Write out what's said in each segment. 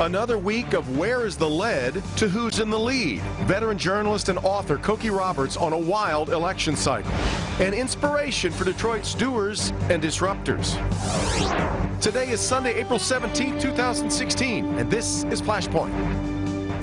Another week of where is the lead to who's in the lead. Veteran journalist and author Cokie Roberts on a wild election cycle. An inspiration for Detroit's doers and disruptors. Today is Sunday, April 17, 2016, and this is Flashpoint.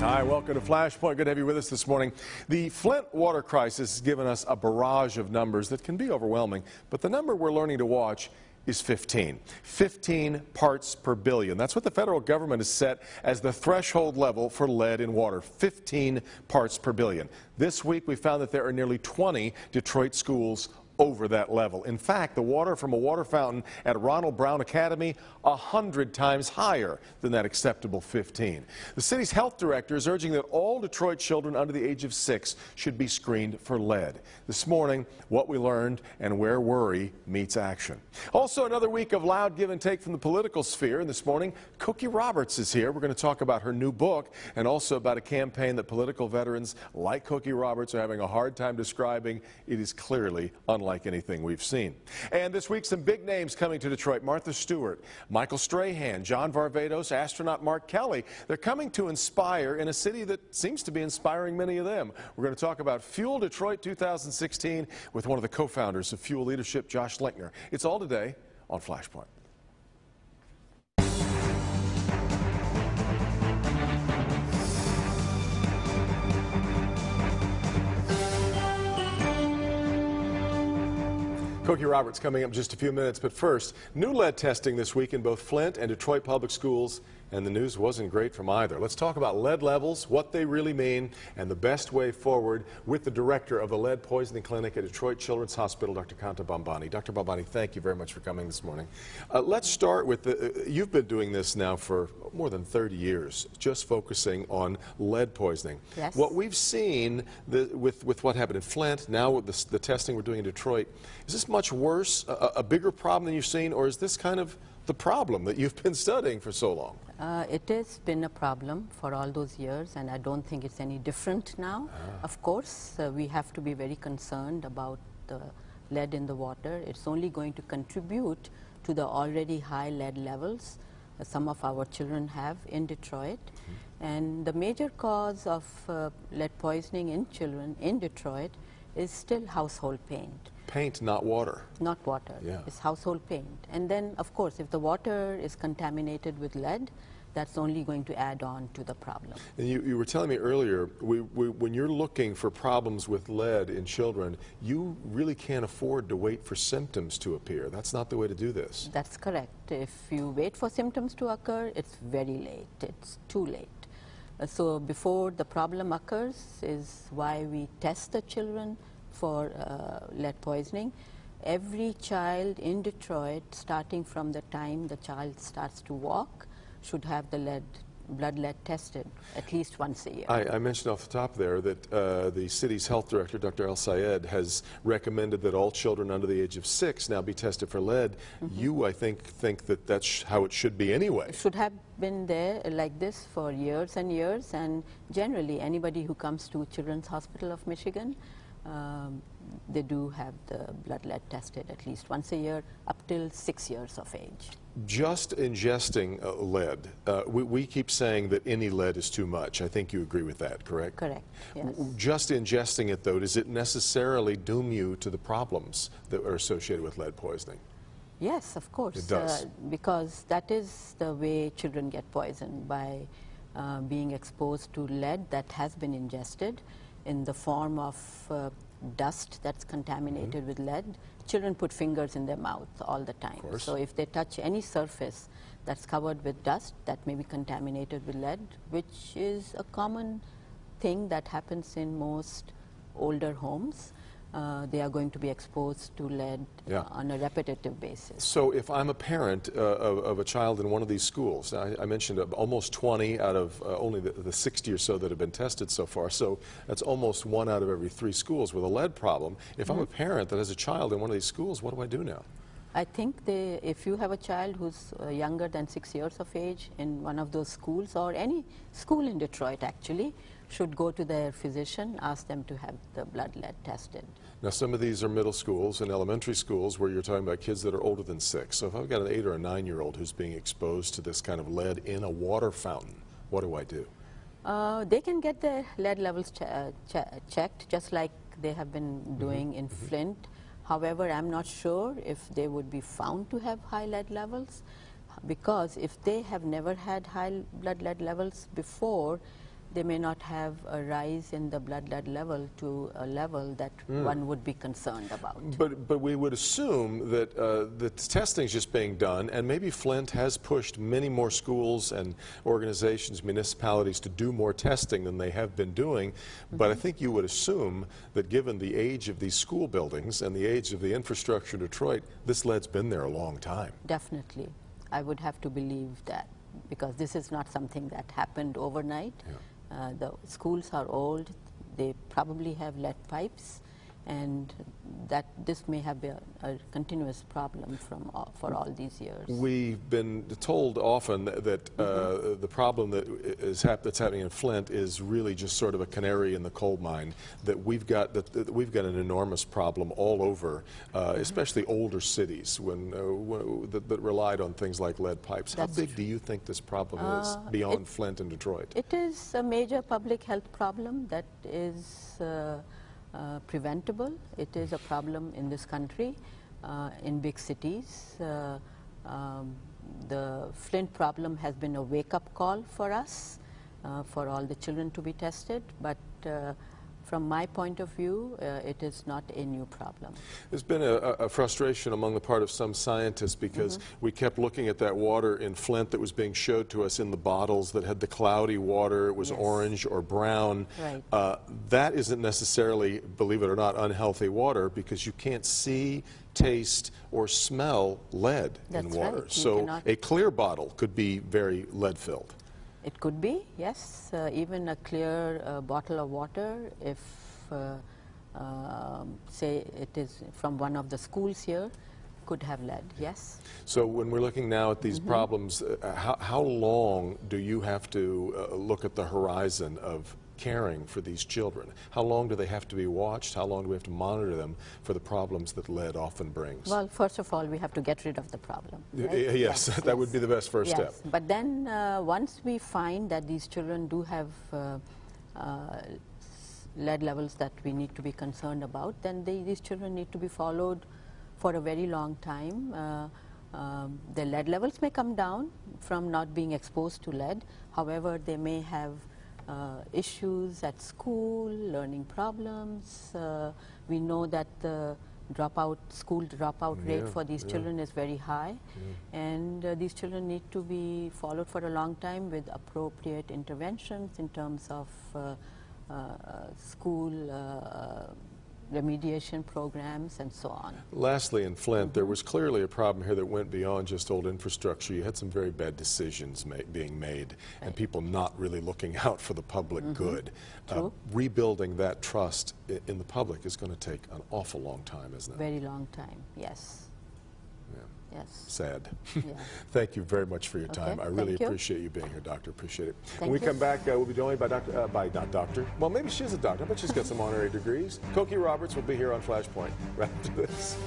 Hi, welcome to Flashpoint. Good to have you with us this morning. The Flint water crisis has given us a barrage of numbers that can be overwhelming, but the number we're learning to watch is 15. 15 parts per billion. That's what the federal government has set as the threshold level for lead in water. 15 parts per billion. This week we found that there are nearly 20 Detroit schools over that level. In fact, the water from a water fountain at Ronald Brown Academy, 100 times higher than that acceptable 15. The city's health director is urging that all Detroit children under the age of 6 should be screened for lead. This morning, what we learned and where worry meets action. Also, another week of loud give and take from the political sphere. And this morning, Cokie Roberts is here. We're going to talk about her new book and also about a campaign that political veterans like Cokie Roberts are having a hard time describing. It is clearly unlike anything we've seen. And this week, some big names coming to Detroit. Martha Stewart, Michael Strahan, John Varvatos, astronaut Mark Kelly. They're coming to inspire in a city that seems to be inspiring many of them. We're going to talk about Fuel Detroit 2016 with one of the co-founders of Fuel Leadership, Josh Linkner. It's all today on Flashpoint. Cokie Roberts coming up in just a few minutes, but first, new lead testing this week in both Flint and Detroit public schools, and the news wasn't great from either. Let's talk about lead levels, what they really mean, and the best way forward with the director of the Lead Poisoning Clinic at Detroit Children's Hospital, Dr. Kanta Bombani. Dr. Bombani, thank you very much for coming this morning. Let's start with you've been doing this now for more than 30 years, just focusing on lead poisoning. Yes. What we've seen with what happened in Flint, now with the testing we're doing in Detroit, is this much worse, a bigger problem than you've seen, or is this kind of the problem that you've been studying for so long? It has been a problem for all those years, and I don't think it's any different now. Of course, we have to be very concerned about the lead in the water. It's only going to contribute to the already high lead levels some of our children have in Detroit. And the major cause of lead poisoning in children in Detroit is still household paint. Paint, not water. Not water. Yeah. It's household paint. And then, of course, if the water is contaminated with lead, that's only going to add on to the problem. And you were telling me earlier, when you're looking for problems with lead in children, you really can't afford to wait for symptoms to appear. That's not the way to do this. That's correct. If you wait for symptoms to occur, it's very late. It's too late. So before the problem occurs is why we test the children for lead poisoning. Every child in Detroit, starting from the time the child starts to walk, should have the blood lead tested at least once a year. I mentioned off the top there that the city's health director, Dr. El Sayed, has recommended that all children under the age of 6 now be tested for lead. You, I think that that's how it should be anyway. It should have been there like this for years and years, and generally anybody who comes to Children's Hospital of Michigan, they do have the blood lead tested at least once a year up till 6 years of age. Just ingesting lead, we keep saying that any lead is too much. I think you agree with that, correct? Correct, yes. Just ingesting it, though, does it necessarily doom you to the problems that are associated with lead poisoning? Yes, of course. It does. Because that is the way children get poisoned, by being exposed to lead that has been ingested in the form of dust that's contaminated with lead. Children put fingers in their mouth all the time. So if they touch any surface that's covered with dust that may be contaminated with lead, which is a common thing that happens in most older homes, they are going to be exposed to lead on a repetitive basis. So if I'm a parent of a child in one of these schools, I mentioned almost 20 out of only the 60 or so that have been tested so far, so that's almost 1 out of every 3 schools with a lead problem. If I'm a parent that has a child in one of these schools, what do I do now? I think if you have a child who's younger than 6 years of age in one of those schools, or any school in Detroit actually, should go to their physician, ask them to have the blood lead tested. Now, some of these are middle schools and elementary schools where you're talking about kids that are older than 6. So if I've got an 8 or a 9-year-old who's being exposed to this kind of lead in a water fountain, what do I do? They can get their lead levels checked, just like they have been doing in Flint. However, I'm not sure if they would be found to have high lead levels, because if they have never had high blood lead levels before, they may not have a rise in the blood lead level to a level that one would be concerned about. But we would assume that the testing is just being done, and maybe Flint has pushed many more schools and organizations, municipalities to do more testing than they have been doing. But I think you would assume that given the age of these school buildings and the age of the infrastructure in Detroit, this lead's been there a long time. Definitely. I would have to believe that, because this is not something that happened overnight. Yeah. The schools are old, they probably have lead pipes, and that this may have been a continuous problem for all these years. We've been told often that the problem that's happening in Flint is really just sort of a canary in the coal mine, that we've got an enormous problem all over, especially older cities that relied on things like lead pipes. How big do you think this problem is beyond Flint and Detroit? It is a major public health problem that is preventable. It is a problem in this country, in big cities. The Flint problem has been a wake-up call for us, for all the children to be tested, but from my point of view, it is not a new problem. There's been a frustration among the part of some scientists because we kept looking at that water in Flint that was being showed to us in the bottles that had the cloudy water. It was orange or brown. Right. That isn't necessarily, believe it or not, unhealthy water, because you can't see, taste, or smell lead in water. Right. So a clear bottle could be very lead-filled. It could be, yes. Even a clear bottle of water, if, say, it is from one of the schools here, could have lead, yes. So when we're looking now at these problems, how long do you have to look at the horizon of caring for these children? How long do they have to be watched? How long do we have to monitor them for the problems that lead often brings? Well, first of all, we have to get rid of the problem. Right? Yes, that would be the best first step. But then once we find that these children do have lead levels that we need to be concerned about, then these children need to be followed for a very long time. The lead levels may come down from not being exposed to lead. However, they may have issues at school, learning problems. We know that the school dropout rate for these children is very high, and these children need to be followed for a long time with appropriate interventions in terms of school remediation programs and so on. Lastly, in Flint, there was clearly a problem here that went beyond just old infrastructure. You had some very bad decisions being made and people not really looking out for the public good. Rebuilding that trust in the public is going to take an awful long time, isn't it? Very long time, yes. Yes. Sad. Yeah. Thank you very much for your time. I really appreciate you being here, Doctor. Appreciate it. When we come back, we'll be joined by not Doctor. Well, maybe she is a doctor, but she's got some honorary degrees. Cokie Roberts will be here on Flashpoint right after this.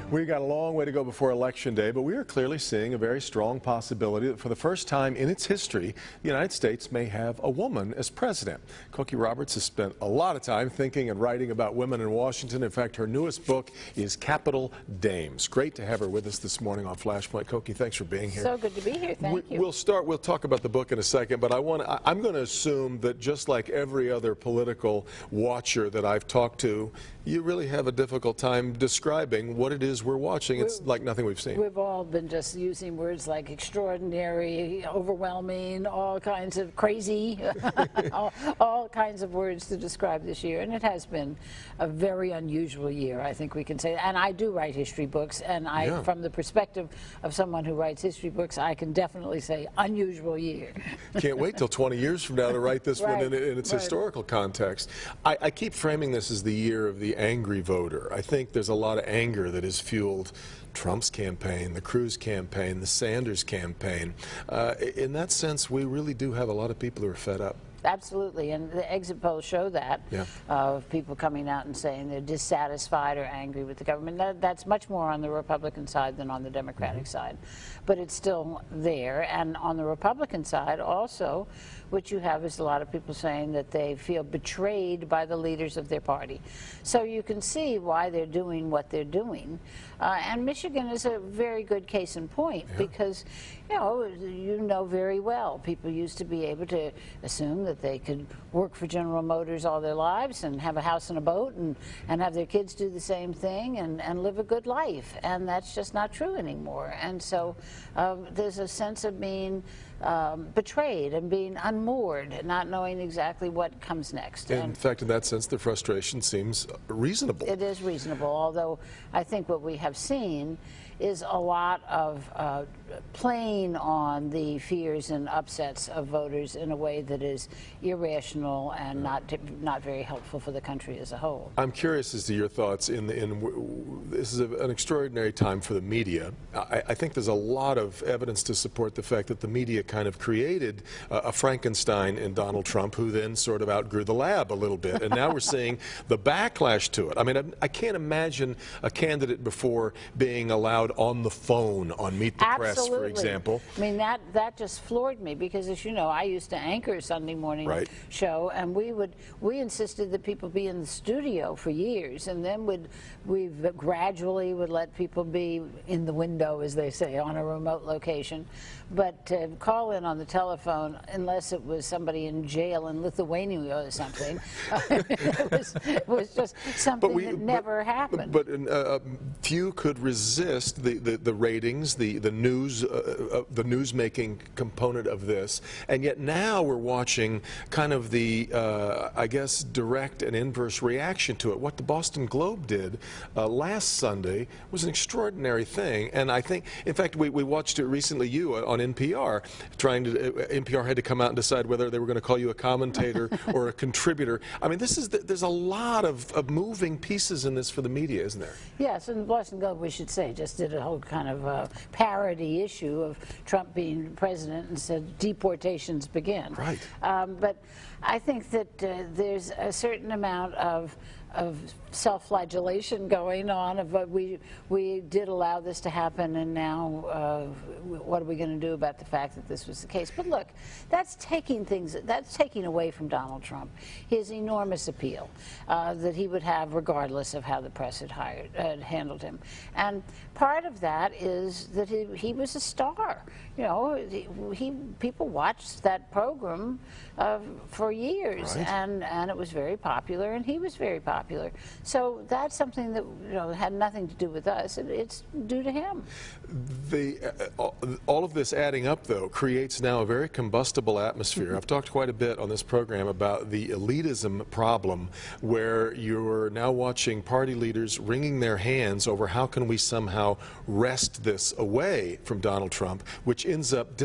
We've got a long way to go before Election Day, but we are clearly seeing a very strong possibility that for the first time in its history, the United States may have a woman as president. Cokie Roberts has spent a lot of time thinking and writing about women in Washington. In fact, her newest book is Capital Dames. Great to have her with us this morning on Flashpoint. Cokie, thanks for being here. So good to be here. Thank you. We'll talk about the book in a second, but I'm going to assume that just like every other political watcher that I've talked to, you really have a difficult time describing what it is we're watching. It's like nothing we've seen. We've all been just using words like extraordinary, overwhelming, all kinds of crazy, all kinds of words to describe this year. And it has been a very unusual year, I think we can say. And I do write history books, and from the perspective of someone who writes history books, I can definitely say unusual year. Can't wait till 20 years from now to write this one in its historical context. I keep framing this as the year of the angry voter. I think there's a lot of anger that has fueled Trump's campaign, the Cruz campaign, the Sanders campaign. In that sense, we really do have a lot of people who are fed up. absolutely. And the exit polls show that, of people coming out and saying they're dissatisfied or angry with the government. That's much more on the Republican side than on the Democratic side. But it's still there. And on the Republican side also, what you have is a lot of people saying that they feel betrayed by the leaders of their party. So you can see why they're doing what they're doing. And Michigan is a very good case in point, because you know very well people used to be able to assume that they could work for General Motors all their lives and have a house and a boat and have their kids do the same thing and live a good life. And that's just not true anymore. And so there's a sense of being betrayed and being unmoored, not knowing exactly what comes next. And in fact, in that sense, the frustration seems reasonable. It is reasonable, although I think what we have seen is a lot of playing on the fears and upsets of voters in a way that is irrational and not very helpful for the country as a whole. I'm curious as to your thoughts. This is an extraordinary time for the media. I think there's a lot of evidence to support the fact that the media kind of created a Frankenstein in Donald Trump, who then sort of outgrew the lab a little bit. And now we're seeing the backlash to it. I mean, I can't imagine a candidate before being allowed on the phone on Meet the Press, for example. I mean, that just floored me, because, as you know, I used to anchor a Sunday morning show, and we insisted that people be in the studio for years, and then we gradually would let people be in the window, as they say, on a remote location. But to call in on the telephone, unless it was somebody in jail in Lithuania or something, it was just something that never happened. But few could resist the ratings, the news, the news-making component of this, and yet now we're watching kind of the, I guess, direct and inverse reaction to it. What the Boston Globe did last Sunday was an extraordinary thing, and I think, in fact, we watched it recently, on NPR, NPR had to come out and decide whether they were going to call you a commentator or a contributor. I mean, there's a lot of moving pieces in this for the media, isn't there? Yes, and the Boston Globe, we should say, just did a whole kind of parody issue of Trump being president and said, deportations begin. Right. But I think that there's a certain amount of self-flagellation going on, of we did allow this to happen, and now what are we going to do about the fact that this was the case? But look, that's taking away from Donald Trump his enormous appeal that he would have regardless of how the press had handled him. And part of that is that he was a star. You know, people watched that program for years, and it was very popular, and he was very popular. So that's something that had nothing to do with us. It's due to him. All of this adding up, though, creates now a very combustible atmosphere. I've talked quite a bit on this program about the elitism problem, where you're now watching party leaders wringing their hands over how can we somehow wrest this away from Donald Trump, which ends up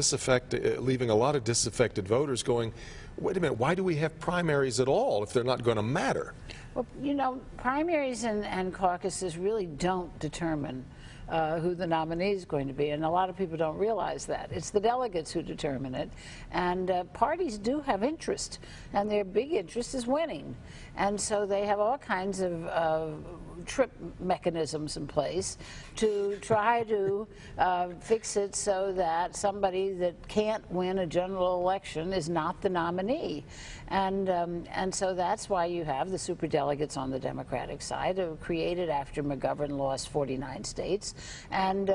leaving a lot of disaffected voters going, wait a minute, why do we have primaries at all if they're not going to matter? Well, you know, primaries and caucuses really don't determine who the nominee is going to be, and a lot of people don't realize that. It's the delegates who determine it, and parties do have interest, and their big interest is winning. And so they have all kinds of trip mechanisms in place to try to fix it so that somebody that can't win a general election is not the nominee. And so that's why you have the superdelegates on the Democratic side, who were created after McGovern lost 49 states and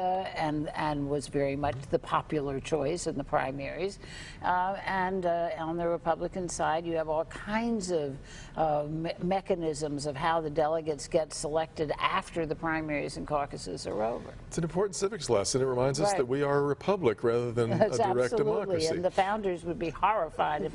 was very much the popular choice in the primaries. And on the Republican side, you have all kinds of mechanisms of how the delegates get selected after the primaries and caucuses are over. It's an important civics lesson. It reminds us that we are a republic rather than a direct democracy. And the founders would be horrified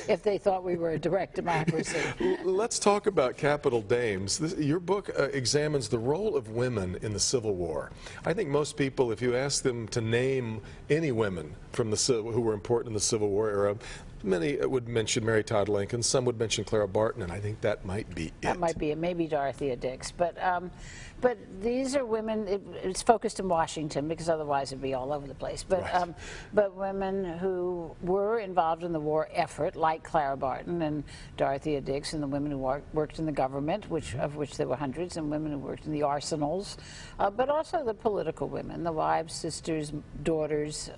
if they thought we were a direct democracy. Let's talk about Capital Dames. Your book examines the role of women in the Civil War. I think most people, if you ask them to name any women from who were important in the Civil War era, Many would mention Mary Todd Lincoln, some would mention Clara Barton, and I think that might be it. That might be it, maybe Dorothea Dix. But these are women, it's focused in Washington because otherwise it'd be all over the place. But, right. But women who were involved in the war effort, like Clara Barton and Dorothea Dix, and the women who worked in the government, of which there were hundreds, and women who worked in the arsenals, but also the political women, the wives, sisters, daughters,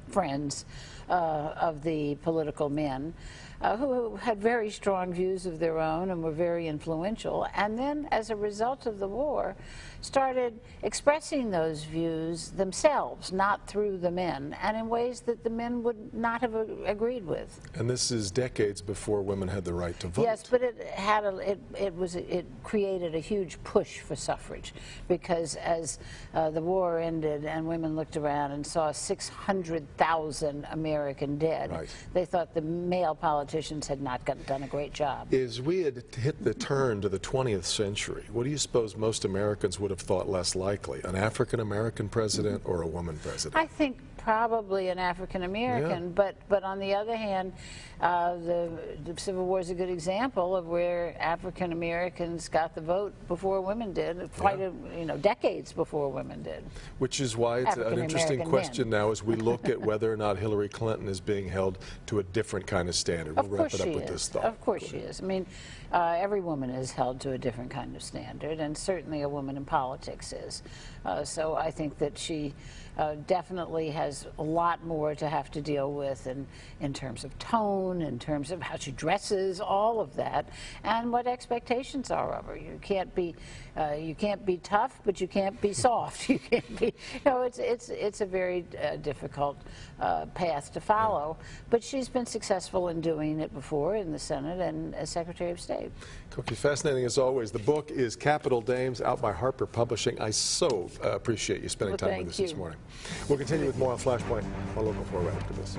friends of the political men. Who had very strong views of their own and were very influential, and then as a result of the war started expressing those views themselves, not through the men, and in ways that the men would not have agreed with. And this is decades before women had the right to vote. Yes, but it created a huge push for suffrage, because as the war ended and women looked around and saw 600,000 American dead, right. They thought the male politicians had not done a great job. As we had hit the turn to the 20th century, what do you suppose most Americans would have thought less likely, an African-American president or a woman president? I think probably an African-American, yeah. but on the other hand, the Civil War is a good example of where African-Americans got the vote before women did, quite decades before women did. Which is why it's an interesting question now as we look at whether or not Hillary Clinton is being held to a different kind of standard. We'll wrap it up with this thought. Of course she is. I mean, every woman is held to a different kind of standard, and certainly a woman in politics is. So I think that she definitely has a lot more to have to deal with in terms of tone, in terms of how she dresses, all of that, and what expectations are of her. You can't be tough, but you can't be soft. You can't be, it's a very difficult path to follow. But she's been successful in doing it before in the Senate and as Secretary of State. Cokie, fascinating as always. The book is Capital Dames, out by Harper Publishing. I so appreciate you spending time with us this morning. We'll continue with more on Flashpoint on Local 4 right after this.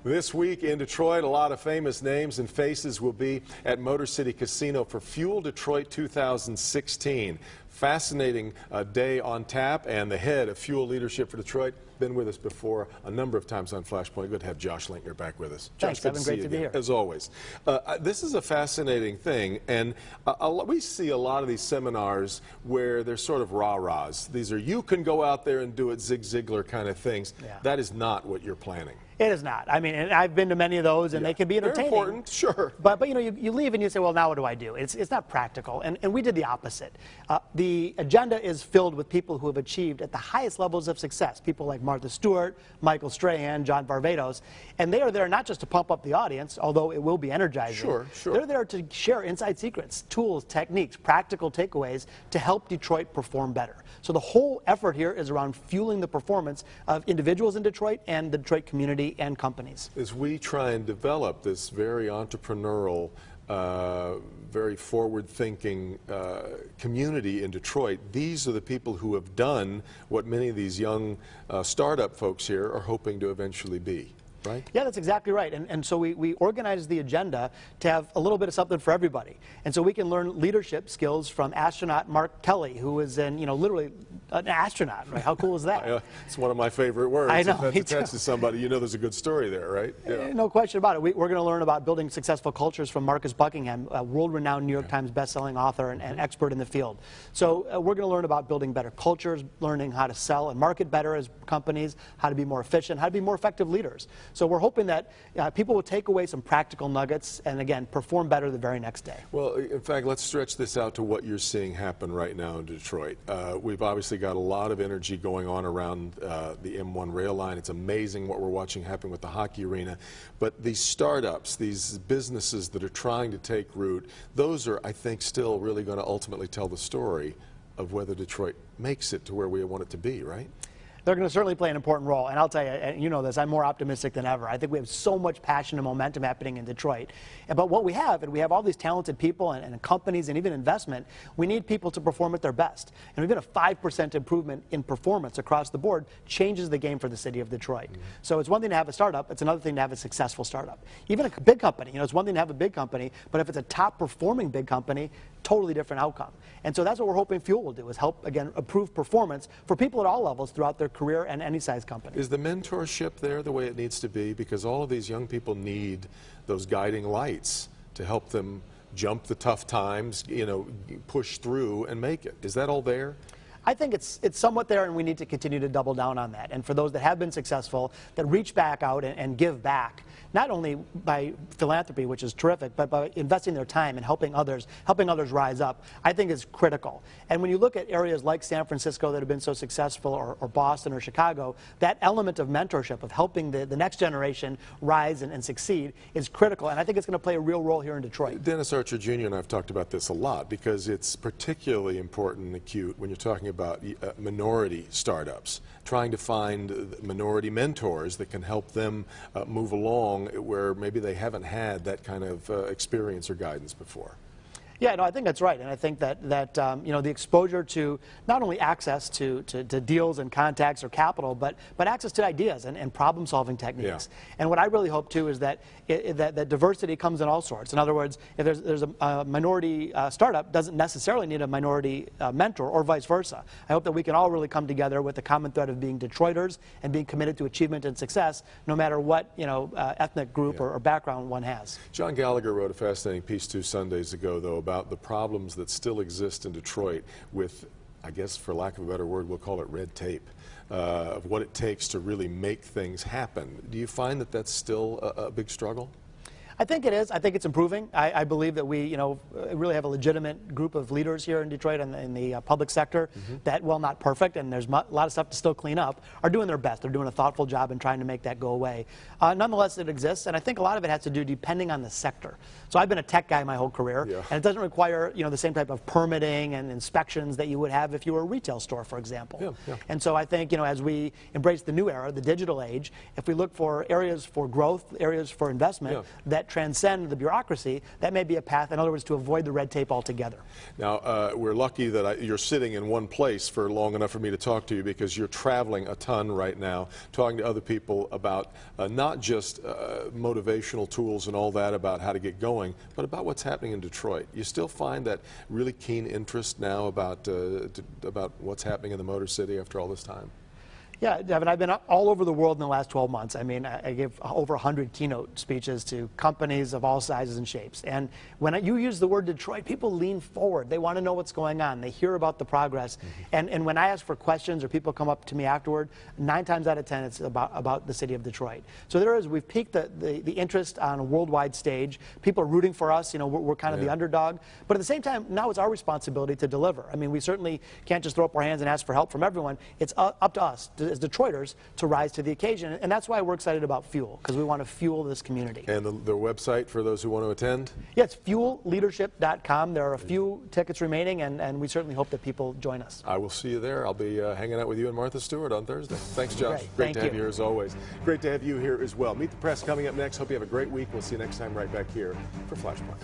This week in Detroit, a lot of famous names and faces will be at Motor City Casino for Fuel Detroit 2016. Fascinating day on tap, and the head of Fuel Leadership for Detroit, been with us before a number of times on Flashpoint. Good to have Josh Linkner back with us. Thanks, Josh, Evan. Great to be here. As always. This is a fascinating thing, and we see a lot of these seminars where they're sort of rah-rahs. These are, you can go out there and do it, Zig Ziglar kind of things. Yeah. That is not what you're planning. It is not. I mean, and I've been to many of those, and they can be entertaining. They're important, sure. But you leave and you say, well, now what do I do? It's not practical, and we did the opposite. The agenda is filled with people who have achieved at the highest levels of success, people like Martha Stewart, Michael Strahan, John Varvatos, and they are there not just to pump up the audience, although it will be energizing. Sure, sure. They're there to share inside secrets, tools, techniques, practical takeaways to help Detroit perform better. So the whole effort here is around fueling the performance of individuals in Detroit and the Detroit community and companies. As we try and develop this very entrepreneurial, very forward-thinking community in Detroit, these are the people who have done what many of these young startup folks here are hoping to eventually be. Right? Yeah, that's exactly right. And so we organized the agenda to have a little bit of something for everybody. And so we can learn leadership skills from astronaut Mark Kelly, who is literally an astronaut. Right? How cool is that? It's one of my favorite words. I know, if that's attached to somebody, you know there's a good story there, right? Yeah. No question about it. We're going to learn about building successful cultures from Marcus Buckingham, a world-renowned New York Times bestselling author and expert in the field. So we're going to learn about building better cultures, learning how to sell and market better as companies, how to be more efficient, how to be more effective leaders. So we're hoping that people will take away some practical nuggets and, again, perform better the very next day. Well, in fact, let's stretch this out to what you're seeing happen right now in Detroit. We've obviously got a lot of energy going on around the M1 rail line. It's amazing what we're watching happen with the hockey arena. But these startups, these businesses that are trying to take root, those are, I think, still really going to ultimately tell the story of whether Detroit makes it to where we want it to be, right? They're going to certainly play an important role. And I'll tell you, and you know this, I'm more optimistic than ever. I think we have so much passion and momentum happening in Detroit. But what we have, and we have all these talented people and companies and even investment, we need people to perform at their best. And even a 5% improvement in performance across the board changes the game for the city of Detroit. Mm-hmm. So it's one thing to have a startup. It's another thing to have a successful startup. Even a big company, it's one thing to have a big company, but if it's a top performing big company, totally different outcome. And so that's what we're hoping Fuel will do, is help, again, improve performance for people at all levels throughout their career and any size company. Is the mentorship there the way it needs to be? Because all of these young people need those guiding lights to help them jump the tough times, you know, push through and make it. Is that all there? I think it's somewhat there, and we need to continue to double down on that. And for those that have been successful, that reach back out and give back, not only by philanthropy, which is terrific, but by investing their time and helping others rise up, I think is critical. And when you look at areas like San Francisco that have been so successful, or Boston or Chicago, that element of mentorship, of helping the next generation rise and succeed, is critical. And I think it's going to play a real role here in Detroit. Dennis Archer Jr. and I have talked about this a lot, because it's particularly important and acute when you're talking about minority startups, trying to find minority mentors that can help them move along where maybe they haven't had that kind of experience or guidance before. Yeah, no, I think that's right, and I think that you know, the exposure to not only access to deals and contacts or capital, but access to ideas and problem-solving techniques. Yeah. And what I really hope too is that that diversity comes in all sorts. In other words, if there's a minority startup, doesn't necessarily need a minority mentor, or vice versa. I hope that we can all really come together with the common thread of being Detroiters and being committed to achievement and success, no matter what, you know, ethnic group or background one has. John Gallagher wrote a fascinating piece 2 Sundays ago, though, about the problems that still exist in Detroit with, I guess for lack of a better word, we'll call it red tape, of what it takes to really make things happen. Do you find that that's still a big struggle? I think it is. I think it's improving. I believe that we, you know, really have a legitimate group of leaders here in Detroit and in the public sector that, while not perfect, and there's a lot of stuff to still clean up, are doing their best. They're doing a thoughtful job in trying to make that go away. Nonetheless, it exists, and I think a lot of it has to do depending on the sector. So I've been a tech guy my whole career, and it doesn't require, you know, the same type of permitting and inspections that you would have if you were a retail store, for example. And so I think, you know, as we embrace the new era, the digital age, if we look for areas for growth, areas for investment that transcend the bureaucracy, that may be a path, in other words, to avoid the red tape altogether. Now, we're lucky that you're sitting in one place for long enough for me to talk to you, because you're traveling a ton right now, talking to other people about not just motivational tools and all that about how to get going, but about what's happening in Detroit. You still find that really keen interest now about what's happening in the Motor City after all this time? Yeah, Devin, I've been all over the world in the last 12 months. I mean, I gave over 100 keynote speeches to companies of all sizes and shapes. And when you use the word Detroit, people lean forward. They want to know what's going on. They hear about the progress. And when I ask for questions or people come up to me afterward, 9 times out of 10, it's about the city of Detroit. So we've peaked the interest on a worldwide stage. People are rooting for us. You know, we're kind of the underdog. But at the same time, now it's our responsibility to deliver. I mean, we certainly can't just throw up our hands and ask for help from everyone. It's up to us as Detroiters to rise to the occasion, and that's why we're excited about Fuel, because we want to fuel this community. And the website for those who want to attend? Yeah, it's fuelleadership.com. There are a few tickets remaining, and we certainly hope that people join us. I will see you there. I'll be hanging out with you and Martha Stewart on Thursday. Thanks, Josh. Great to have you here as always. Great to have you here as well. Meet the Press coming up next. Hope you have a great week. We'll see you next time right back here for Flashpoint.